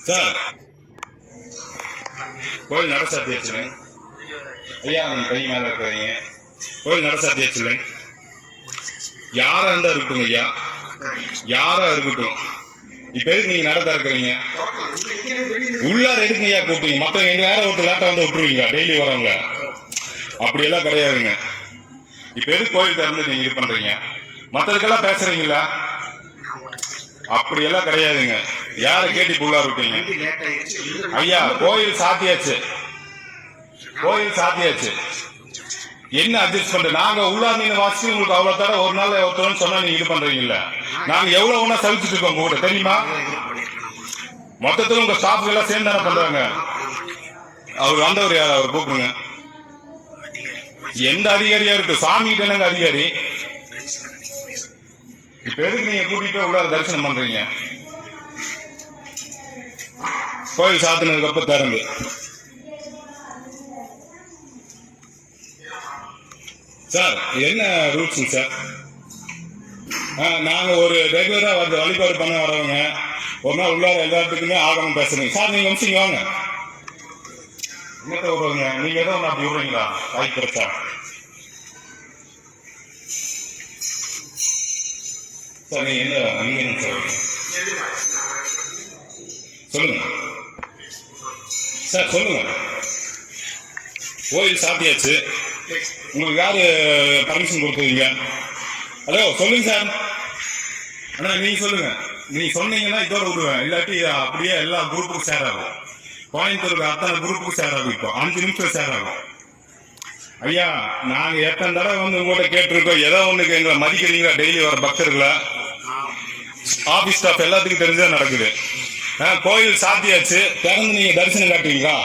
Sir கோயில் நட சாத்தியாச்சுங்க ஐயா, நீங்க கை மேல இருக்கிறீங்க. கோயில் நட சாத்தியாச்சுங்க. யாரா இருந்தா இருக்கட்டும் ஐயா, யாரா இருக்கட்டும். இப்ப எதுக்கு நீங்க நட திறக்கிறீங்க? உள்ளார எதுக்கு ஐயா கூப்பிட்டீங்க? மத்தவங்க எங்க வேற ஒரு லேட்டா வந்து விட்டுருவீங்க டெய்லி வரவங்க. அப்படியெல்லாம் கிடையாதுங்க. இப்ப எதுக்கு கோயில் திறந்து நீங்க இது பண்றீங்க? மத்ததுக்கெல்லாம் பேசுறீங்களா? அப்படியெல்லாம் கிடையாதுங்க. யாரை கேட்டு உள்ளார விட்டீங்க? ஐயா, கோயில் சாத்தியாச்சு, கோயில் சாத்தியாச்சு. என்ன அட்ஜஸ்ட் பண்ற? நாங்க உள்ளார் நீங்க வாசி உங்களுக்கு அவ்வளவு தர ஒரு நாள் ஒருத்தர் சொன்னா நீங்க இது பண்றீங்கல்ல. நாங்க எவ்வளவு ஒண்ணா சவிச்சுட்டு இருக்கோம் கூட தெரியுமா? மொத்தத்துல உங்க ஸ்டாஃப் எல்லாம் சேர்ந்து தானே பண்றாங்க. அவர் வந்தவர் யார்? அவர் கூப்பிடுங்க. எந்த அதிகாரியா இருக்கு? சாமி கிட்ட என்னங்க அதிகாரி? இப்ப எதுக்கு நீங்க கூட்டிட்டு உள்ளார தரிசனம் பண்றீங்க? கோயில் சாத்தினதுக்கு அப்புறம் திறந்து சார் என்ன ரூல்ஸ் சார்? நாங்க ஒரு ரெகுலரா வந்து வழிபாடு பண்ண வரவங்க ஒரு நாள் உள்ளார எல்லாத்துக்குமே ஆகணும் பேசுறீங்க சார். நீங்க வம்சிங்க வாங்க. என்னத்த விடுறீங்க? நீங்க ஏதோ ஒன்று அப்படி விடுறீங்களா? வாய்ப்பு கிடைச்சா சார் நீங்க என்ன சார் சொல்லுங்க சார், சொல்லுங்க. கோயில் சாத்தியாச்சு, உங்களுக்கு யாரு பர்மிஷன் கொடுத்துருக்கீங்க? ஹலோ சொல்லுங்க சார். அண்ணா நீங்க சொல்லுங்க. நீங்க சொன்னீங்கன்னா இதோட விடுவேன், இல்லாட்டி அப்படியே எல்லா குரூப்புக்கும் ஷேர் ஆகும். கோயம்புத்தூருக்கு அத்தனை குரூப்புக்கும் ஷேர் ஆகும். இப்போ 5 நிமிஷம் ஷேர் ஆகும். ஐயா, நாங்க எத்தனை தடவை வந்து உங்கள்கிட்ட கேட்டிருக்கோம், ஏதோ ஒண்ணுக்கு எங்களை மதிக்கிறீங்களா? டெய்லி வர பக்தர்களை ஆபீஸ் ஸ்டாஃப் எல்லாத்துக்கும் தெரிஞ்சா நடக்குது. கோயில் சாத்தியாச்சு, திறந்து நீங்க தரிசனம் காட்டுவீங்களா?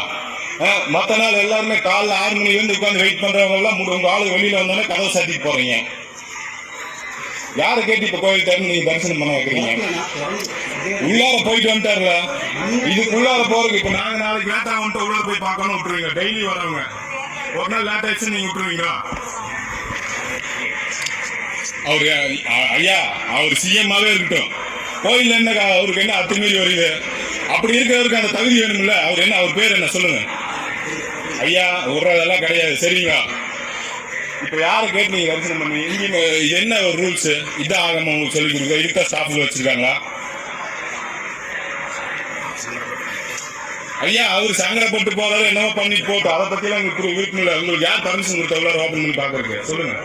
மற்ற நாள் எல்லாருமே காலைல 6 மணிலேருந்து உட்காந்து வெயிட் பண்றவங்க எல்லாம் உங்க ஆளு வெளியில வந்தோடனே கதவை சாத்திட்டு போறீங்க. யாரை கேட்டு இப்ப கோயில் திறந்து நீங்க தரிசனம் பண்ண வைக்கிறீங்க? உள்ளார போயிட்டு வந்துட்டாருல, இதுக்கு உள்ளார போறதுக்கு இப்ப நாங்க நாளைக்கு லேட்டா வந்துட்டு உள்ள போய் பார்க்கணும் விட்டுருவீங்க. டெய்லி வரவங்க ஒரு நாள் லேட் ஆயிடுச்சு நீங்க விட்டுருவீங்களா? அவரு ஐயா, அவர் சிஎம்மாவே இருக்கட்டும், கோயில் என்ன அவருக்கு என்ன அத்துமீறி வருது? அப்படி இருக்கிறவருக்கு அந்த தகுதி வேணும்ல. அவர் என்ன, அவர் பேர் என்ன சொல்லுங்க ஐயா. விடுறதெல்லாம் கிடையாது சரிங்களா? இப்ப யாரை கேட்டு நீங்க தரிசனம் பண்ணி இங்க என்ன ஒரு ரூல்ஸ்? இதான் ஆகாம உங்களுக்கு சொல்லி கொடுக்க இருக்கா? ஸ்டாஃப்ல வச்சிருக்காங்களா? ஐயா, அவர் சங்கடப்பட்டு போறாரு, என்னவோ பண்ணி போட்டு அதை பத்தி எல்லாம் உங்களுக்கு விருப்பம் இல்லை. உங்களுக்கு யார் பர்மிஷன் கொடுத்த உள்ள ஓபன் பண்ணி பாக்குறதுக்கு சொல்லுங்க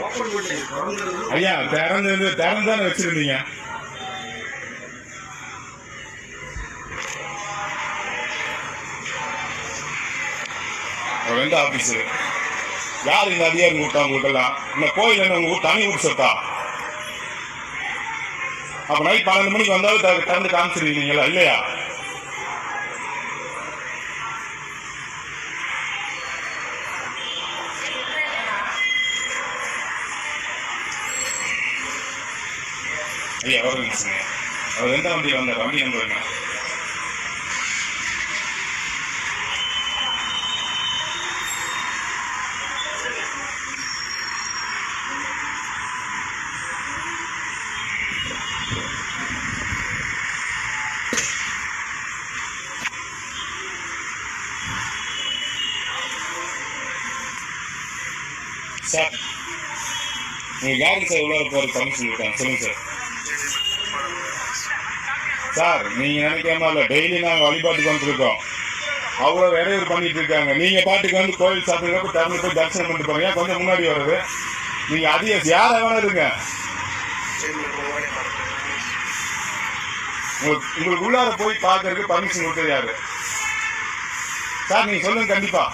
ஐயா. திறந்து தானே வச்சிருந்தீங்க. எந்த ஆபீஸ்? யார் இந்த அதிகாரி கூட்டா? உங்களுக்கு எல்லாம் இந்த கோயில் என்ன உங்க தனி ஊர் சொத்தா? அப்ப நைட் 12 மணிக்கு வந்தாலும் திறந்து காமிச்சிருக்கீங்களா இல்லையா? ஐயா வருங்க. அவர் எந்த வண்டியில் வந்தார்? வண்டி நம்பர் என்ன? சார் உங்களுக்கு யாருக்கு சார் உள்ள போற பர்மிஷன் இருக்காங்க சொல்லுங்க சார். சார் நீங்க நினைக்காம இல்ல, டெய்லி நாங்க வழிபாட்டுக்கு வந்துருக்கோம், அவ்வளவு இடையூறு பண்ணிட்டு இருக்காங்க. நீங்க பாட்டுக்கு வந்து கோயில் சாப்பிட்டு திறந்து போய் தரிசனம் பண்ணிட்டு போறீங்க. கொஞ்சம் முன்னாடி வருது. நீங்க அதிக யார வேணா இருங்க, உங்களுக்கு உள்ளார போய் பாக்குறதுக்கு பர்மிஷன் கொடுத்தது யாரு சார்? நீங்க சொல்லுங்க கண்டிப்பா.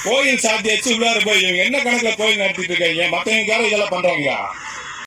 கோயில் சாத்தியாச்சு, உள்ளார போய் என்ன கணக்குல கோயில் நடத்திட்டு இருக்காங்க? மத்தவங்க யாரும் இதெல்லாம் பண்றாங்க.